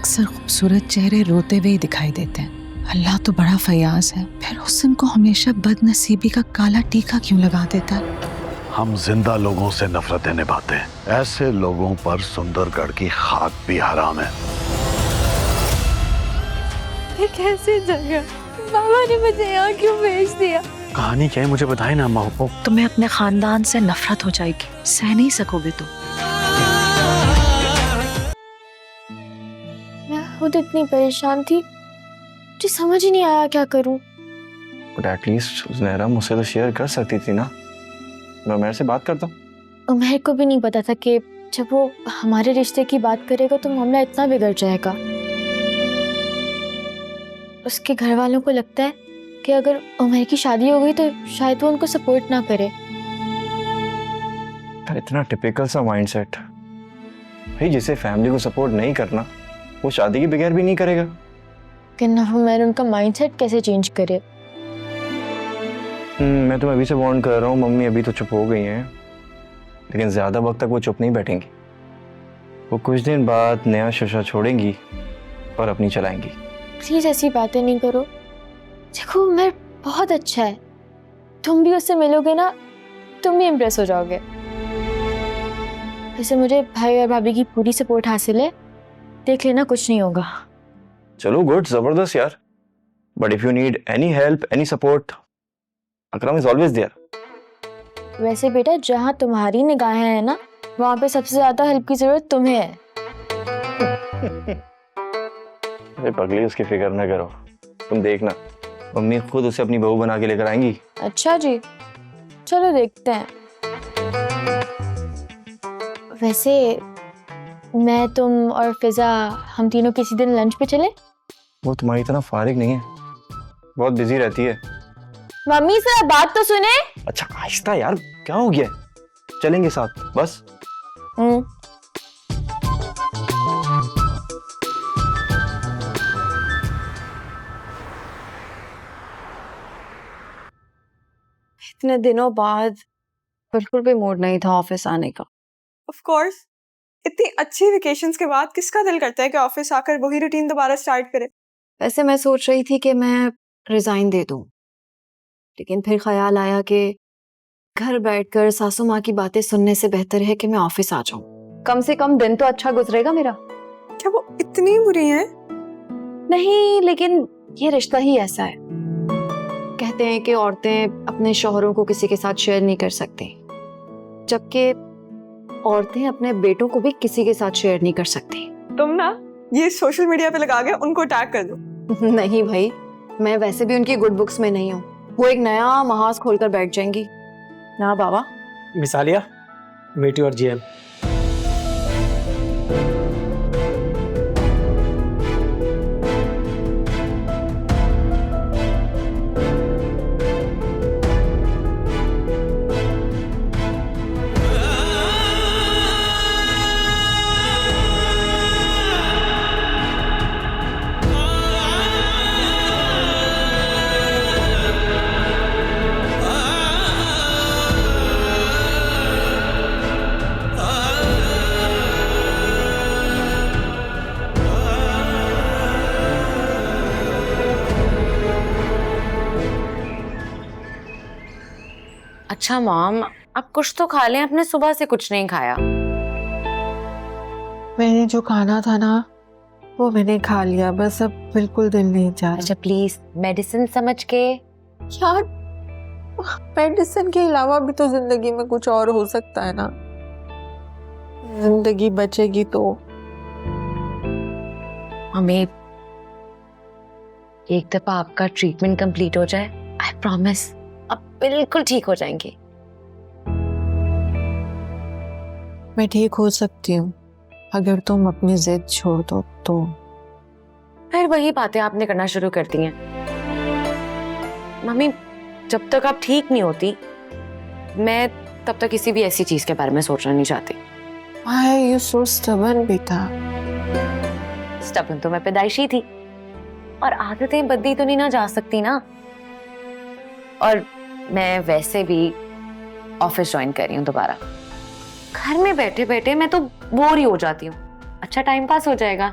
अक्सर खूबसूरत चेहरे रोते हुए ही दिखाई देते हैं। अल्लाह तो बड़ा फयाज है, फिर हुस्न को हमेशा बदनसीबी का काला टीका क्यों लगा देता है? हम जिंदा लोगों से नफरतें निभाते हैं, ऐसे लोगों पर सुंदरगढ़ की खाक भी हराम है। ये कैसे जगह? बाबा ने मुझे यहाँ क्यों भेज दिया? कहानी क्या है मुझे बताए ना अम्मा को। तुम्हें अपने खानदान से नफरत हो जाएगी, सह नहीं सकोगे तुम। मैं खुद इतनी परेशान थी, मुझे समझ ही नहीं आया क्या करूं। बट एटलीस्ट ज़हरा मुझसे तो शेयर कर सकती थी ना, मैं उमर से बात करता हूँ। उमर को भी नहीं पता था कि जब वो हमारे रिश्ते की बात करेगा तो मामला इतना बिगड़ जाएगा। उसके घर वालों को लगता है कि अगर उमर की शादी हो गई तो शायद वो उनको सपोर्ट ना करे। इतना टिपिकल सा माइंडसेट भाई, जिसे फैमिली को सपोर्ट नहीं करना वो शादी के बगैर भी नहीं करेगा। कि ना उमर उनका माइंडसेट कैसे चेंज करे। मैं तुम्हें अभी से वार्न कर रहा हूँ, मम्मी अभी तो चुप हो गई हैं, लेकिन ज्यादा वक्त तक वो चुप नहीं बैठेंगी। वो कुछ दिन बाद नया शशा छोड़ेंगी और अपनी चलाएंगी। प्लीज ऐसी बातें नहीं करो। देखो उमर बहुत अच्छा है, तुम भी उससे मिलोगे ना, तुम भी इम्प्रेस हो जाओगे। वैसे मुझे भाई और भाभी की पूरी सपोर्ट हासिल है, देख लेना कुछ नहीं होगा। चलो गुड, जबरदस्त यार। But if you need any help, any support, Akram is always there. वैसे बेटा जहाँ तुम्हारी निगाहें हैं ना, वहाँ पे सबसे ज्यादा हेल्प की जरूरत तुम्हें है। अरे पगली, उसकी फिक्र न करो, तुम देखना मम्मी खुद उसे अपनी बहू बना के लेकर आएंगी। अच्छा जी, चलो देखते हैं। वैसे मैं, तुम और फिजा, हम तीनों किसी दिन लंच पे चले? वो तुम्हारी तरह फारिग नहीं है, बहुत बिजी रहती है। मम्मी से बात तो सुने। अच्छा आहिस्ता यार, क्या हो गया? चलेंगे साथ बस। इतने दिनों बाद बिल्कुल भी मूड नहीं था ऑफिस आने का। ऑफ कोर्स, इतनी अच्छी वेकेशंस के बाद किसका दिल करता है कि ऑफिस आकर वही रूटीन दोबारा स्टार्ट करे। वैसे मैं सोच रही थी कि मैं रिजाइन दे दूं, लेकिन फिर ख्याल आया कि घर बैठकर सासू माँ की बातें सुनने से बेहतर है कि मैं ऑफिस आ जाऊं। कम से कम दिन तो अच्छा गुजरेगा मेरा। क्या वो इतनी बुरी हैं? नहीं, लेकिन ये रिश्ता ही ऐसा है। कहते हैं कि औरतें अपने शौहरों को किसी के साथ शेयर नहीं कर सकती, जबकि औरतें अपने बेटों को भी किसी के साथ शेयर नहीं कर सकती। तुम ना ये सोशल मीडिया पे लगा के उनको टैग कर दो। नहीं भाई, मैं वैसे भी उनकी गुड बुक्स में नहीं हूँ। वो एक नया महाज खोलकर बैठ जाएंगी ना बाबा। मिसालिया, मीट योर जीएम। अच्छा मॉम, आप कुछ तो खा लें, आपने सुबह से कुछ नहीं खाया। मैंने जो खाना था ना वो मैंने खा लिया, बस अब बिल्कुल दिल नहीं चाह रहा। अच्छा प्लीज मेडिसिन समझ के। यार मेडिसिन के अलावा भी तो जिंदगी में कुछ और हो सकता है ना, जिंदगी बचेगी तो। हमें एक दफा आपका ट्रीटमेंट कंप्लीट हो जाए, आई प्रॉमिस अब बिल्कुल ठीक हो जाएंगे। मैं ठीक हो सकती हूँ अगर तुम अपनी जिद छोड़ दो तो। फिर वही बातें आपने करना शुरू कर दी हैं। मम्मी, जब तक आप ठीक नहीं होती मैं तब तक किसी भी ऐसी चीज के बारे में सोचना नहीं चाहती। Why are you so stubborn, बेटा? स्टबर्न तो मैं पैदाइशी थी, और आदतें बदली तो नहीं ना जा सकती ना। और मैं वैसे भी ऑफिस ज्वाइन कर रही हूँ दोबारा। घर में बैठे बैठे मैं तो बोर ही हो जाती हूँ। अच्छा टाइम पास हो जाएगा,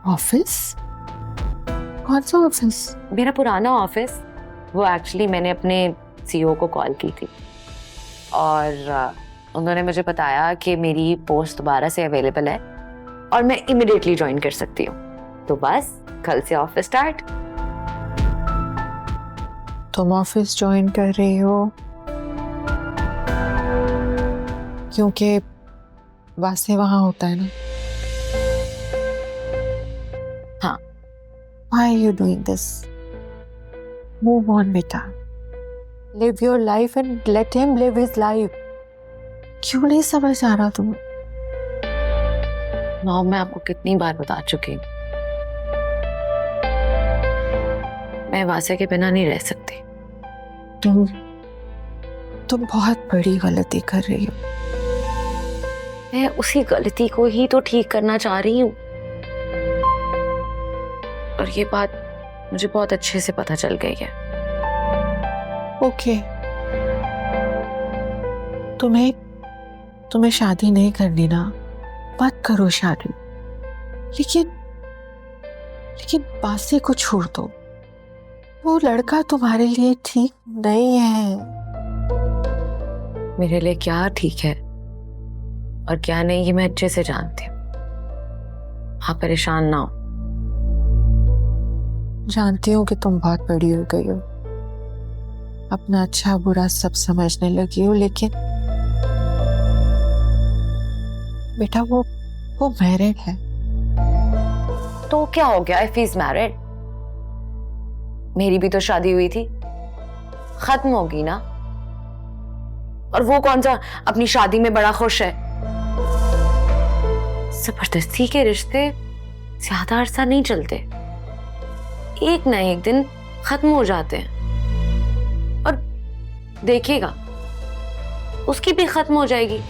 ऑफिस? कौन सा ऑफिस? मेरा पुराना ऑफिस, वो एक्चुअली मैंने अपने सीईओ को कॉल की थी और उन्होंने मुझे बताया कि मेरी पोस्ट दोबारा से अवेलेबल है और मैं इमिडिएटली ज्वाइन कर सकती हूँ। तो बस कल से ऑफिस स्टार्ट। तुम ऑफिस ज्वाइन कर रही हो क्योंकि वासे वहां होता है ना? हाँ। Why are you doing this? Move on, बेटा। Live your life and let him live his life. क्यों नहीं समझ आ रहा तुम? मॉम, मैं आपको कितनी बार बता चुकी हूँ, मैं वासे के बिना नहीं रह सकती। तुम बहुत बड़ी गलती कर रही हो। मैं उसी गलती को ही तो ठीक करना चाह रही हूँ और ये बात मुझे बहुत अच्छे से पता चल गई है। ओके, तुम्हें शादी नहीं करनी ना, मत करो शादी। लेकिन बासे को छोड़ दो, वो लड़का तुम्हारे लिए ठीक नहीं है। मेरे लिए क्या ठीक है और क्या नहीं, ये मैं अच्छे से जानती हूँ। आप परेशान ना हो। जानती हूँ कि तुम बहुत बड़ी हो गई हो, अपना अच्छा बुरा सब समझने लगी हो, लेकिन बेटा वो मैरिड है। तो क्या हो गया इफ ही इज मैरिड? मेरी भी तो शादी हुई थी, खत्म होगी ना। और वो कौन सा अपनी शादी में बड़ा खुश है? जबरदस्ती के रिश्ते ज्यादा अरसा नहीं चलते, एक ना एक दिन खत्म हो जाते हैं। और देखिएगा उसकी भी खत्म हो जाएगी।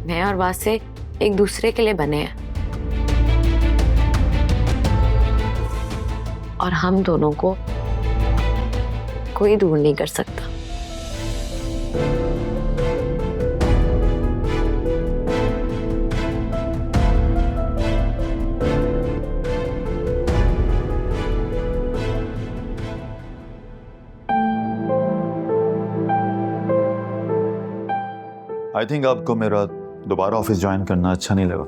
मैं और वासे एक दूसरे के लिए बने हैं और हम दोनों को कोई दूर नहीं कर सकता। आई थिंक आपको मेरा दोबारा ऑफिस ज्वाइन करना अच्छा नहीं लगा।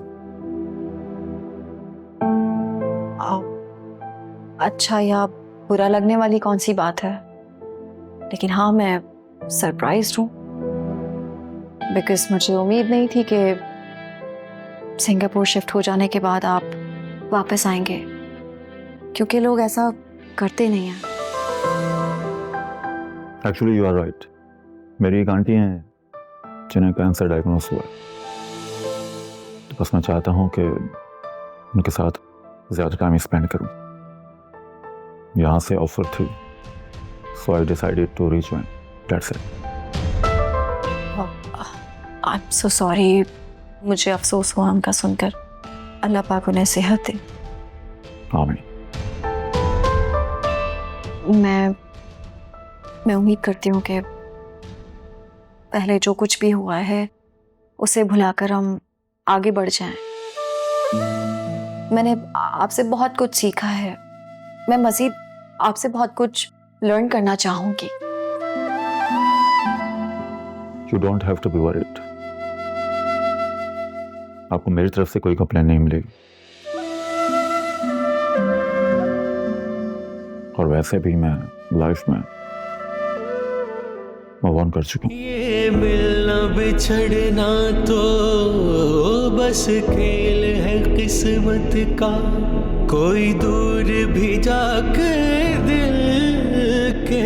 अच्छा या बुरा लगने वाली कौन सी बात है, लेकिन हाँ मैं सरप्राइज्ड हूँ बिकॉज मुझे उम्मीद नहीं थी कि सिंगापुर शिफ्ट हो जाने के बाद आप वापस आएंगे, क्योंकि लोग ऐसा करते नहीं हैं। Actually you are right. मेरी एक आंटी हैं जिन्हें कैंसर डायग्नोस हुआ है, तो बस मैं चाहता हूँ कि उनके साथ ज़्यादा टाइम स्पेंड करूँ। यहाँ से ऑफर थी, so I decided to rejoin, that's it. I am so sorry, मुझे अफसोस हुआ उनका सुनकर। अल्लाह पाक उन्हें सेहत दे। आमीन। मैं उम्मीद करती हूँ कि पहले जो कुछ भी हुआ है उसे भुलाकर हम आगे बढ़ जाएं। मैंने आपसे बहुत कुछ सीखा है, मैं मज़ीद आपसे बहुत कुछ लर्न करना चाहूंगी। You don't have to be worried. आपको मेरी तरफ से कोई कंप्लेन नहीं मिलेगी, और वैसे भी मैं लाइफ में मूव ऑन कर चुका हूँ। ये मिलना बिछड़ना तो बस खेल है किस्मत का, कोई दूर भी जाकर दिल के